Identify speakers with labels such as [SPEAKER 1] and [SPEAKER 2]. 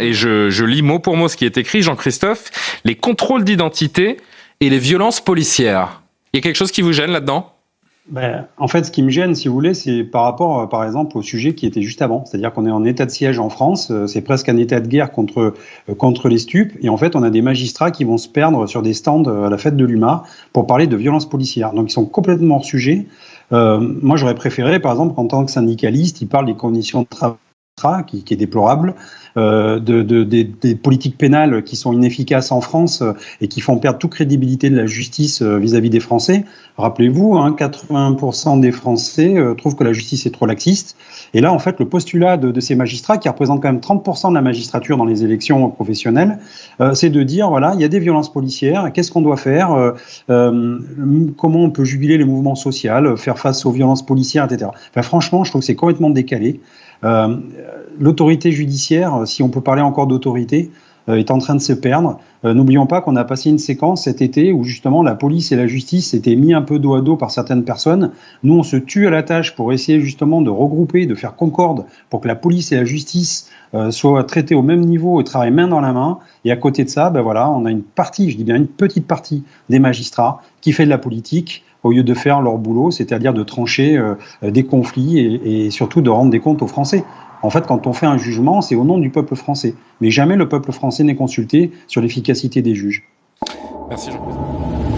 [SPEAKER 1] et je lis mot pour mot ce qui est écrit, Jean-Christophe, les contrôles d'identité et les violences policières. Il y a quelque chose qui vous gêne là-dedans ?
[SPEAKER 2] En fait, ce qui me gêne, si vous voulez, c'est par rapport, par exemple, au sujet qui était juste avant. C'est-à-dire qu'on est en état de siège en France, c'est presque un état de guerre contre les stupes. Et en fait, on a des magistrats qui vont se perdre sur des stands à la fête de l'UMA pour parler de violences policières. Donc, ils sont complètement hors sujet. Moi, j'aurais préféré, par exemple, qu'en tant que syndicaliste, ils parlent des conditions de travail qui est déplorable, des politiques pénales qui sont inefficaces en France et qui font perdre toute crédibilité de la justice vis-à-vis des Français. Rappelez-vous, 80% des Français trouvent que la justice est trop laxiste. Et là, en fait, le postulat de ces magistrats, qui représentent quand même 30% de la magistrature dans les élections professionnelles, c'est de dire, voilà, il y a des violences policières, qu'est-ce qu'on doit faire, comment on peut juguler les mouvements sociaux, faire face aux violences policières, etc. Enfin, franchement, je trouve que c'est complètement décalé. L'autorité judiciaire, si on peut parler encore d'autorité, est en train de se perdre. N'oublions pas qu'on a passé une séquence cet été où justement la police et la justice étaient mis un peu dos à dos par certaines personnes. Nous, on se tue à la tâche pour essayer justement de regrouper, de faire concorde pour que la police et la justice soient traitées au même niveau et travaillent main dans la main. Et à côté de ça, on a une partie, je dis bien une petite partie des magistrats qui fait de la politique au lieu de faire leur boulot, c'est-à-dire de trancher des conflits et surtout de rendre des comptes aux Français. En fait, quand on fait un jugement, c'est au nom du peuple français. Mais jamais le peuple français n'est consulté sur l'efficacité des juges.
[SPEAKER 1] Merci Jean-Christophe.